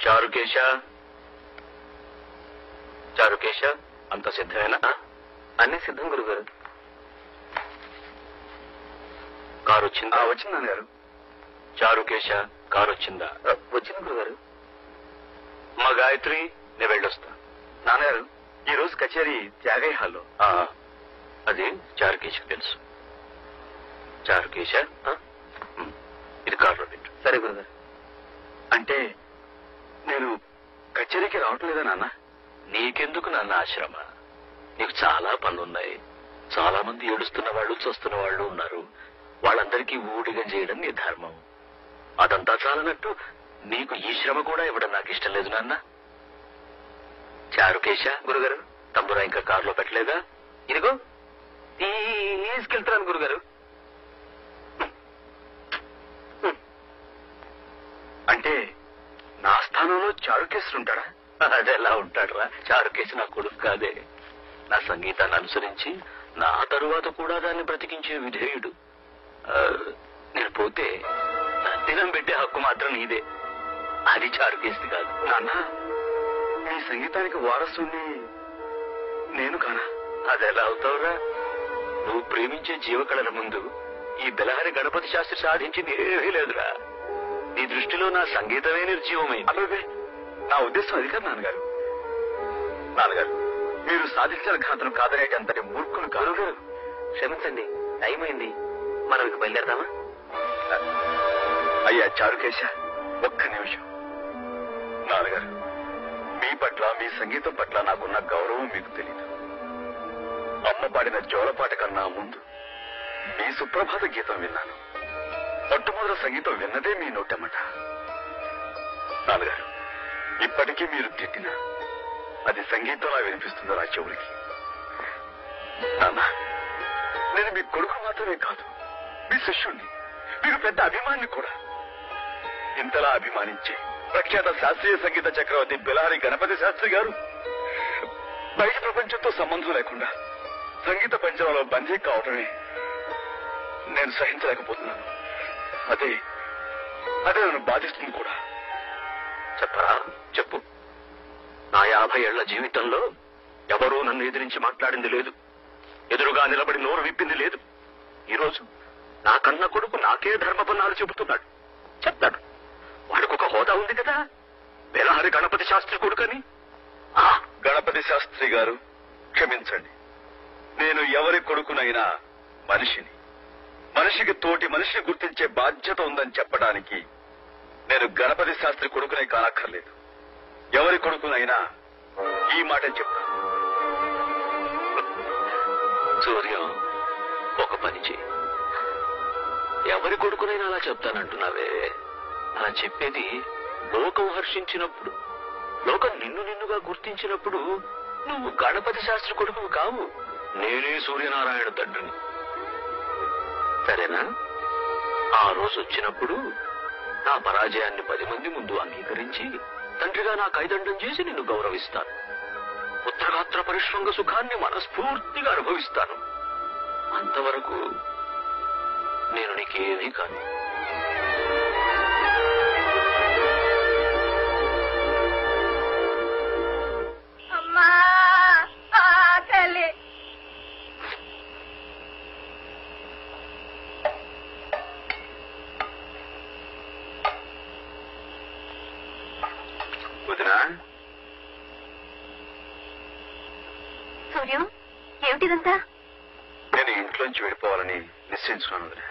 చారుకేశ చారుకేశ అంత సిద్ధమేనా? అన్నీ సిద్ధం గురుగారు. కారు వచ్చిందా? వచ్చింది నాన్నగారు. చారుకేశ కారు వచ్చిందా? వచ్చింది గురుగారు. మా గాయత్రి నేను వెళ్ళొస్తా. నాన్నగారు ఈ రోజు కచేరీ త్యాగయ్య హాల్లో. అది చారుకేశకు తెలుసు. చారుకేశ ఇది కారులో పెట్టు. సరే గురుగారు. అంటే నేను కచేరీకి రావట్లేదా నాన్న? నీకెందుకు నాన్న ఆశ్రమ? నీకు చాలా పనులున్నాయి. చాలా మంది ఏడుస్తున్న వాళ్ళు చూస్తున్న వాళ్ళు ఉన్నారు. వాళ్ళందరికీ ఊడిగా చేయడం నీ ధర్మం. అదంతా చాలనట్టు నీకు ఈ శ్రమ కూడా ఇవ్వడం నాకు ఇష్టం లేదు నాన్న. చారుకేశ గురుగారు. తమ్మురా ఇంకా కారులో పెట్టలేదా? ఇదిగో తీసుకెళ్తున్నాను గురుగారు. అంటే నా స్థానంలో చారుకేశ్వరు ఉంటాడా? అదెలా ఉంటాడురా? చారుకేశ నా కొడుకు కాదే. నా సంగీతాన్ని అనుసరించి నా తరువాత కూడా దాన్ని బ్రతికించే విధేయుడు. నేను పోతే దినం పెట్టే హక్కు మాత్రం నీదే. అది చారుకేసి కాదు. నాన్న నీ సంగీతానికి వారసుని నేను కానా? అదెలా అవుతావురా? నువ్వు ప్రేమించే జీవకళల ముందు ఈ బెలహరి గణపతి శాస్త్రి సాధించింది ఏమీ లేదురా. నీ దృష్టిలో నా సంగీతమే నిర్జీవమైంది. అబ్బాయి నా ఉద్దేశం అది కాదు నాన్నగారు. నాన్నగారు మీరు సాధించిన ఘనతను కాదనేటంతటి మూర్ఖులు కాదు. క్షమించండి, టైం అయింది. మనం ఇక బయలుదేరదామా? అయ్యా చారుకేశ ఒక్క నిమిషం. నాన్నగారు మీ పట్ల మీ సంగీతం పట్ల నాకున్న గౌరవం మీకు తెలీదు. అమ్మ పాడిన జోలపాట కన్నా ముందు మీ సుప్రభాత గీతం విన్నాను. మొట్టమొదటి సంగీతం విన్నదే మీ నోటమ్మట. నాన్నగారు ఇప్పటికీ మీరు తిట్టినా అది సంగీతంలా వినిపిస్తుందో నా చెవులకి. నాన్న నేను మీ కొడుకు మాత్రమే కాదు, మీ శిష్యుణ్ణి, మీకు పెద్ద అభిమాని కూడా. ఇంతలా అభిమానించే ప్రఖ్యాత శాస్త్రీయ సంగీత చక్రవర్తి బెలహరి గణపతి శాస్త్రి గారు బయట ప్రపంచంతో సంబంధం లేకుండా సంగీత పంచంలో బందీ కావటమే నేను సహించలేకపోతున్నాను. అదే నన్ను బాధిస్తుంది కూడా. చెప్పరా? చెప్పు. నా 50 ఏళ్ల జీవితంలో ఎవరూ నన్ను ఎదిరించి మాట్లాడింది లేదు. ఎదురుగా నిలబడి నోరు విప్పింది లేదు. ఈరోజు నా కన్న కొడుకు నాకే ధర్మపన్నాలు చెబుతున్నాడు. చెప్తాడు. వాడికి ఒక హోదా ఉంది కదా, బెలహరి గణపతి శాస్త్రి కొడుకని. గణపతి శాస్త్రి గారు క్షమించండి. నేను ఎవరి కొడుకునైనా మనిషిని, మనిషికి తోటి మనిషిని గుర్తించే బాధ్యత ఉందని చెప్పడానికి నేను గణపతి శాస్త్రి కొడుకునే కానక్కర్లేదు. ఎవరి కొడుకునైనా ఈ మాట చెప్తాను. సూర్యం, ఒక పని చేయి. ఎవరి కొడుకునైనా అలా చెప్తానంటున్నావే, అలా చెప్పేది లోకం హర్షించినప్పుడు, లోకం నిన్నుగా గుర్తించినప్పుడు నువ్వు గణపతి శాస్త్రి కొడుకు కావు, నేనే సూర్యనారాయణ తండ్రిని. సరేనా? ఆ రోజు వచ్చినప్పుడు నా పరాజయాన్ని 10 మంది ముందు అంగీకరించి తండ్రిగా నా కైదండం చేసి నిన్ను గౌరవిస్తాను. పుత్రగాత్ర పరిశ్రంగ సుఖాన్ని మనస్ఫూర్తిగా అనుభవిస్తాను. అంతవరకు నేను నీకేమీ కాను. అమ్మా ఆకలి. వదినా, సూర్యం ఏమిటిదంతా? నేను ఇంట్లోంచి వెళ్ళిపోవాలని నిశ్చయించుకున్నాను వదినా.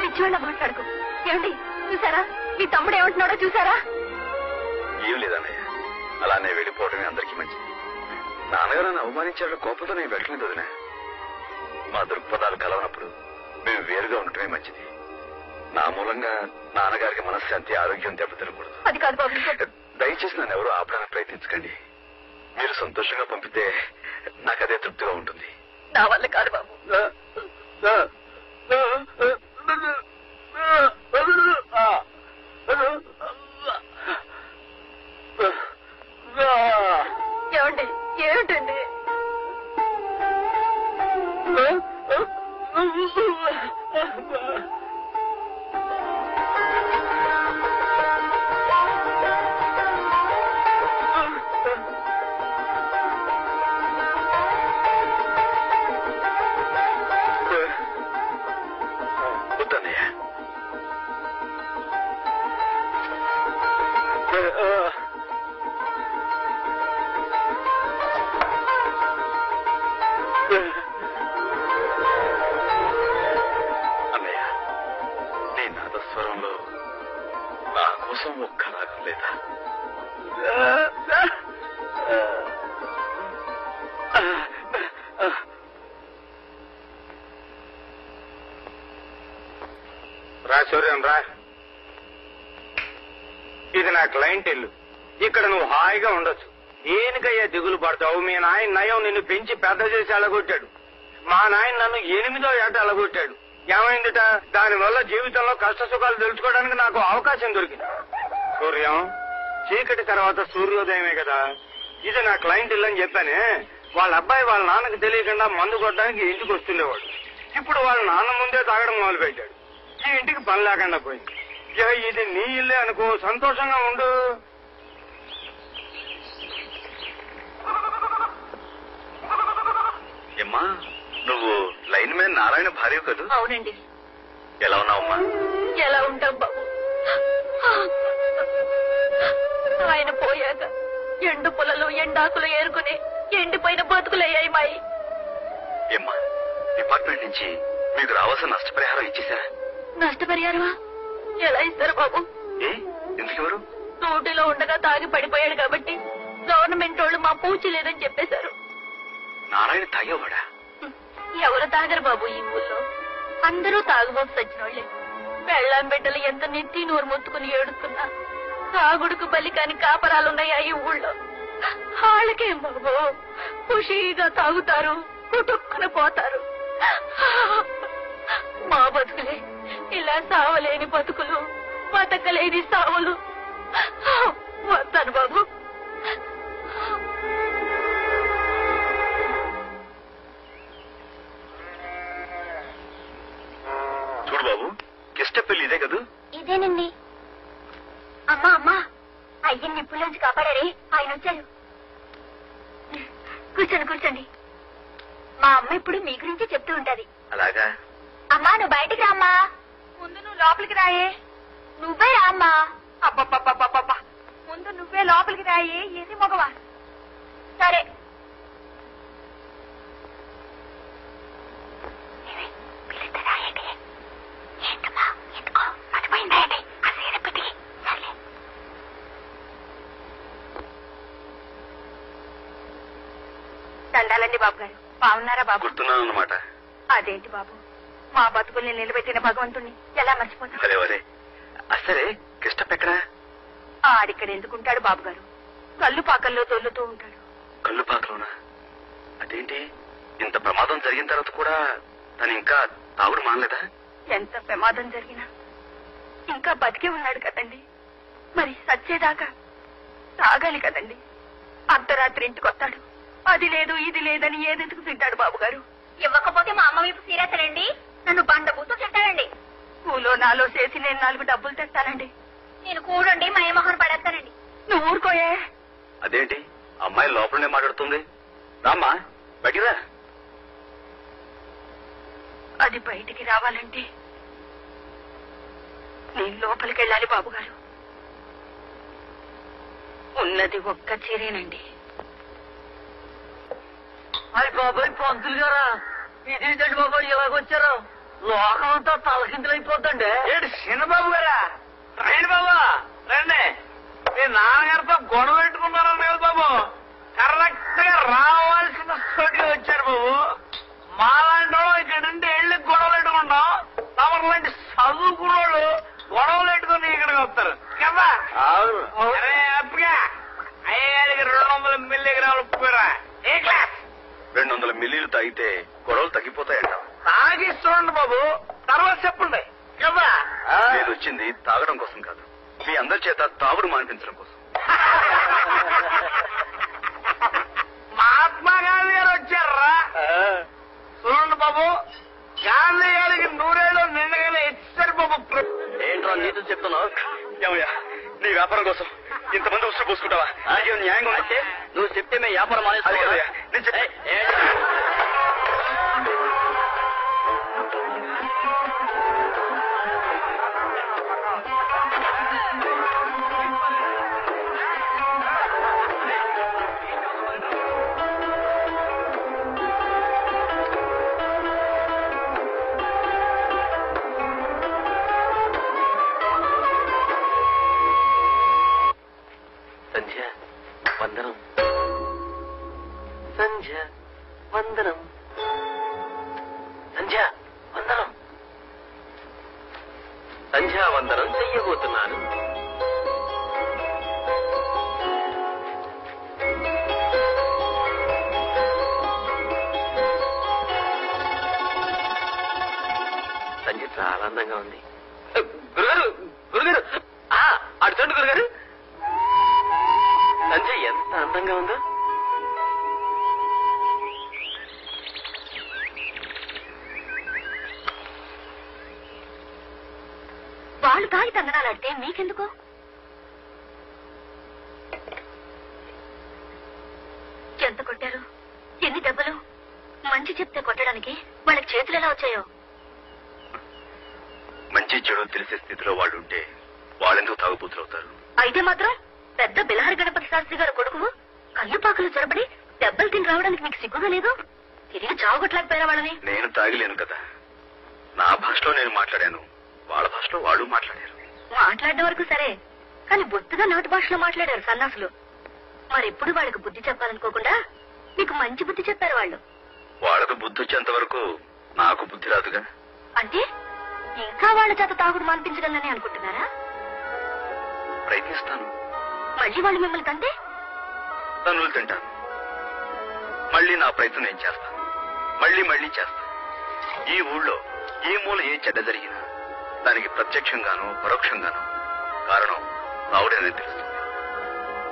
పిచ్చివాళ్ళ మాట్లాడుకో. ఏమండి చూసారా, మీ తమ్ముడు ఏమంటున్నాడో చూసారా? ఏం లేదన్నయ్య, అలానే వెళ్ళిపోవడమే అందరికీ మంచిది. నాన్నగారు నన్ను అవమానించాడు, కోపంతో నేను వెళ్ళలేదు వదినా. మా దృక్పథాలు కలవనప్పుడు మేము వేరుగా ఉండటమే మంచిది. నా మూలంగా నాన్నగారికి మనశ్శాంతి, ఆరోగ్యం దెబ్బతినకూడదు. అది కాదు బాబు. దయచేసి నన్ను ఎవరూ ఆపడానికి ప్రయత్నించకండి. మీరు సంతోషంగా పంపితే నాకు అదే తృప్తిగా ఉంటుంది. నా వల్ల కాదు బాబు. ఏమండి ఏమిటండి? కూర్చొని రా. ఇది నా క్లయింట్ ఇల్లు. ఇక్కడ నువ్వు హాయిగా ఉండొచ్చు. దేనికయ్యా దిగులు పడతావు? మీ నాయన నయం నిన్ను పెంచి పెద్ద చేసి అలగొట్టాడు. మా నాయన నన్ను 8వ ఏట అలగొట్టాడు. ఏమైందిట? దానివల్ల జీవితంలో కష్ట సుఖాలు తెలుసుకోవడానికి నాకు అవకాశం దొరికింది. సూర్యం, చీకటి తర్వాత సూర్యోదయమే కదా. ఇది నా క్లయింట్ ఇల్లు అని చెప్పానే. వాళ్ళ అబ్బాయి వాళ్ళ నాన్నకి తెలియకుండా మందు కొట్టడానికి ఇంటికి వస్తుండేవాడు. ఇప్పుడు వాళ్ళ నాన్న ముందే తాగడం మొదలు పెట్టాడు. ఈ ఇంటికి పని లేకుండా పోయింది. ఇది నీ ఇల్లే అనుకో, సంతోషంగా ఉండు. ఏమ్మా, నువ్వు లైన్ మ్యాన్ నారాయణ భార్య కదూ? అవునండి. ఎలా ఉన్నావమ్మా? ఎలా ఉంటాం బాబు? ఆయన పోయాక ఎండు పొలలు ఎండాకులు ఏరుకుని ఎండిపోయిన బతుకులయ్యాయి మాయి. ఏమ్మా, డిపార్ట్మెంట్ నుంచి మీకు రావాల్సిన నష్టపరిహారం ఇచ్చేసారా? నష్టపరిహారమా? ఎలా ఇస్తారు బాబు? ఎందుకెవరు? డ్యూటీలో ఉండగా తాగి పడిపోయాడు కాబట్టి గవర్నమెంట్ వాళ్ళు మా పూచి లేదని చెప్పేశారు. నారాయణ తాగేవాడా? ఎవరు తాగరు బాబు ఈ ఊళ్ళో. అందరూ తాగుబోతు సచ్చినోళ్లే. పెళ్ళాం బిడ్డలు ఎంత నెత్తి నోరు మొత్తుకుని ఏడుస్తున్నా తాగుడుకు బలి కాని కాపరాలున్నాయా ఈ ఊళ్ళో? వాళ్ళకేం బాబు, ఖుషీగా తాగుతారు, కుటుక్కున పోతారు. మా బతుకులే ఇలా సావలేని బతుకులు, బతకలేని సావులు. వస్తాను బాబు. చూడు బాబు, కిష్టపల్లి ఇదే కదూ? ఇదేనండి. అమ్మా అమ్మా, అయ్యని నిప్పుల్లోంచి కాపాడారే, ఆయన వచ్చారు. కూర్చోండి కూర్చోండి. మా అమ్మ ఇప్పుడు మీ గురించి చెప్తూ ఉంటది. అలాగా? అమ్మా నువ్వు బయటికి రామ్మా. ముందు నువ్వు లోపలికి రాయే. నువ్వే రామ్మా. అబ్బబ్బబ్బబ్బబ్బా, ముందు నువ్వే లోపలికి రాయే. ఏది మగవా? సరే. దండాలండి బాబు గారు. బాగున్నారా బాబు? గుర్తున్నాను అన్నమాట. అదేంటి బాబు, మా బతుకుల్ని నిలబెట్టిన భగవంతుణ్ణి ఎలా మర్చిపోతాం? అదే సరే, కిష్టప్ ఎక్కడా? ఆడిక్కడ ఎందుకుంటాడు బాబు గారు? కళ్ళు పాకల్లో తోలుతూ ఉంటాడు. కళ్ళు పాకలోనా? అదేంటి, ఇంత ప్రమాదం జరిగిన తర్వాత కూడా తను ఇంకా తాగుడు మానలేదా? ఎంత ప్రమాదం జరిగినా ఇంకా బతికే ఉన్నాడు కదండి. మరి సచ్చేదాకా తాగాలి కదండి. అర్ధరాత్రి ఇంటికి వస్తాడు. అది లేదు ఇది లేదని ఏదెందుకు తింటాడు బాబు గారు? ఇవ్వకపోతే మా అమ్మ వైపు సీరియసరండి. నన్ను బండ బూతు తింటానండి. కూలో నాలో చేసి నేను 4 డబ్బులు తెస్తానండి. నేను కూడండి మయమోహన్ పడేస్తానండి. నువ్వు ఊరుకోయే. అదేంటి, అమ్మాయి లోపలనే మాట్లాడుతుంది. రామ్మా, బయటిరా. అది బయటికి రావాలంటే నేను లోపలికి వెళ్ళాలి బాబు గారు. ఉన్నది ఒక్క చీరేనండి. అయ్యి బాబాయ్, పంతులు గారా, ఇదేంటండి బాబాయ్ ఇలాగొచ్చారు? లోకం అంతా తలకిందులైపోద్దండి. ఏంటి చిన్నబాబు గారా? రండి బాబు, రండి. మీ నాన్నగారితో గొడవ పెట్టుకున్నారన్న కదా బాబు. కరెక్ట్ గా రావాల్సిన చోటుకి వచ్చారు బాబు. మాలాంటి వాళ్ళు ఇక్కడ నుండి వెళ్ళి గొడవలు పెట్టుకుంటాం. తమరు లాంటి చదువుకున్నోళ్ళు గొడవలు పెట్టుకుని ఇక్కడికి వస్తారు కదా. అరే అప్పుగా అయ్యాడికి 200 మిల్లీగ్రాములు పూరా. ఏ క్లాస్? 200 మిల్లీలు తాగితే గొడవలు తగ్గిపోతాయంట. తాగి చూడండి బాబు, తర్వాత చెప్పండి కదా. నేను వచ్చింది తాగడం కోసం కాదు, మీ అందరి చేత తాగుడు మానిపించడం కోసం. మహాత్మా గాంధీ గారు వచ్చారా? చూడండి బాబు, గాంధీ గారికి 100 ఏళ్ళు నిండగానే ఇచ్చారు బాబు. ఏంట్రా నీతులు చెప్తున్నావు? ఏమయ్యా, నీ వ్యాపారం కోసం ఇంతమంది ఉసురు పోసుకుంటావా? న్యాయంగా ఉంటే నువ్వు చెప్తే మేము వ్యాపారం అది కదయ్యా, నేను సంధ్య వందనం, సంధ్య వందనం, సంధ్య వందనం. సంధ్యావందనం చెయ్యబోతున్నాను. సంధ్య చాలా అందంగా ఉంది. గురుగారు గురుగారు అటు చూడండి గురుగారు, సంధ్య ఎంత అందంగా ఉందో. వాళ్ళు తాగి తందనాలంటే మీకెందుకు? ఎంత కొట్టారు, ఎన్ని దెబ్బలు? మంచి చెప్తే కొట్టడానికి వాళ్ళకి చేతులు ఎలా వచ్చాయో. మంచి చెడు తెలిసే స్థితిలో వాళ్ళు ఉంటే వాళ్ళెందుకు తాగుబోతులవుతారు? అయితే మాత్రం పెద్ద బిలహరి గణపతి శాస్త్రి గారు కొడుకు కయ్యపాకులు చొరబడి దెబ్బలు తిని రావడానికి మీకు సిగ్గుగా లేదు? తిరిగి చావుగొట్టలేకపోయారా వాళ్ళని? నేను తాగిలేను కదా. నా భాషలో నేను మాట్లాడాను, వాళ్ళ భాషలో వాళ్ళు మాట్లాడారు. మాట్లాడిన వరకు సరే, కానీ బొత్తుగా నాటు భాషలో మాట్లాడారు సన్నాసులు. మరెప్పుడు వాళ్ళకి బుద్ధి చెప్పాలనుకోకుండా మీకు మంచి బుద్ధి చెప్పారు వాళ్ళు. వాళ్ళకు బుద్ధి వచ్చేంత వరకు నాకు బుద్ధి రాదుగా. అంటే ఇంకా వాళ్ళ చేత తాగుడు మాన్పించగలనని అనుకుంటున్నారా? ప్రయత్నిస్తాను. మళ్ళీ వాళ్ళు మిమ్మల్ని తంటే? తనులు తింటాను. మళ్ళీ నా ప్రయత్నం నేను చేస్తాను. మళ్ళీ మళ్ళీ చేస్తాను. ఈ ఊళ్ళో ఏ మూల ఏ చెడ్డ జరిగినా దానికి ప్రత్యక్షంగానూ పరోక్షంగానూ కారణం తాగుడేనని తెలుస్తుంది.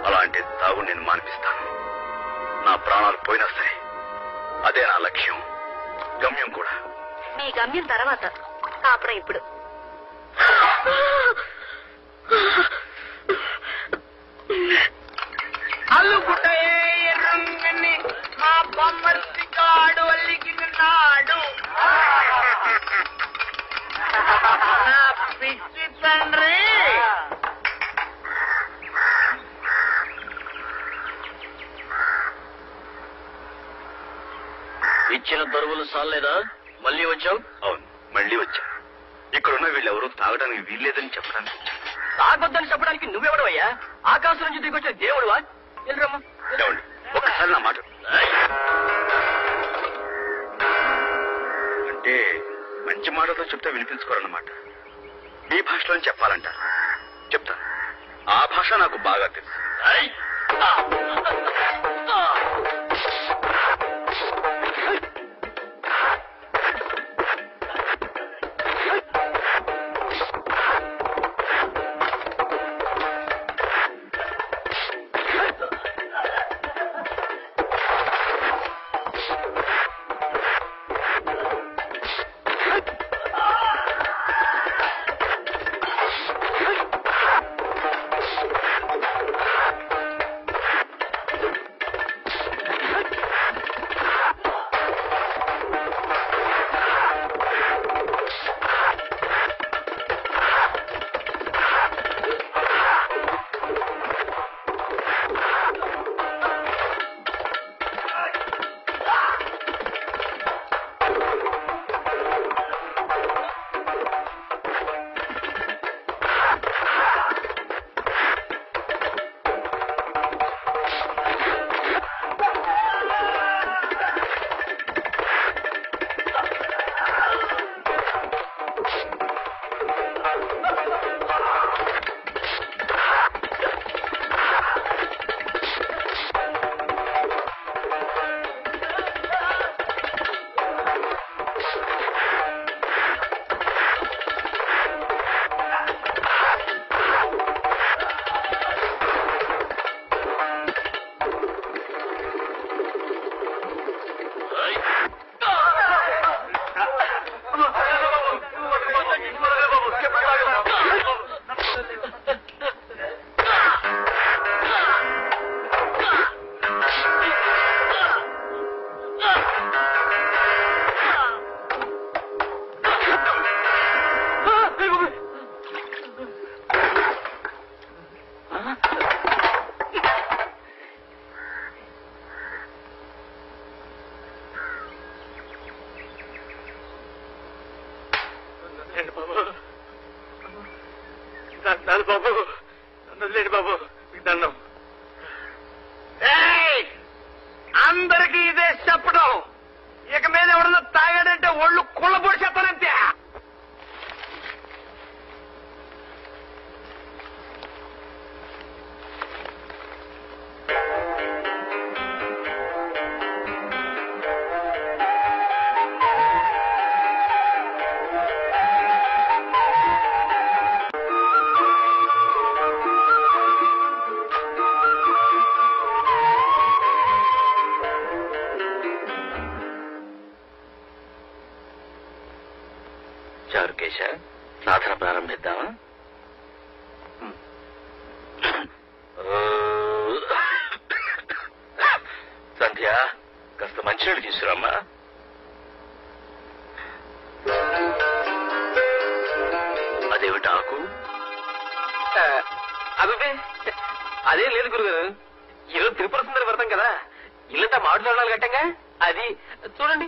అలాంటి తాగుడు నేను మానిపిస్తాను. నా ప్రాణాలు పోయినా సరే అదే నా లక్ష్యం, గమ్యం కూడా. మీ గమ్యం తర్వాత, కాపురం ఇప్పుడు. అల్లుకుంటాయే ఎర్రంగని మా బొమ్మర్తి కాడు అల్లికిన్నాడు నా పిచ్చి తండ్రి. ఇచ్చిన బరువులు సాలేదా? మళ్ళీ వచ్చావు? అవును, మళ్ళీ వచ్చా. ఇక్కడున్న వీళ్ళెవరూ తాగడానికి వీల్లేదని చెప్పడానికి. తాగొద్దని చెప్పడానికి నువ్వెవడవయ్యా? ఆకాశం నుంచి దిగొచ్చిన దేవుడువా? వెళ్ళరమ్మా. ఏమండి, ఒక్కసారి నా మాట. అంటే మంచి మాటతో చెప్తే వినిపించుకోరన్నమాట. మీ భాషలో చెప్పాలంటారు. చెప్తాను. ఆ భాష నాకు బాగా తెలుసు. బాబు లేడు బాబు, దండం. అందరికీ ఇదే చెప్పడం. ఇక మీద ఎవడన్నా తాగాడంటే ఒళ్ళు కుళ్ళబొడి చెప్పాలంతే. వెంకటేశ, సాధన ప్రారంభిద్దామా? సంధ్య, కాస్త మంచినీళ్ళు తీసుకురామ్మా. అదేమిటి ఆకు? అదే అదేం లేదు గురుగారు, ఈరోజు త్రిపుర సుందరి వ్రతం కదా, ఇల్లంతా మామిడి తోరణాలు కట్టంగా, అది చూడండి.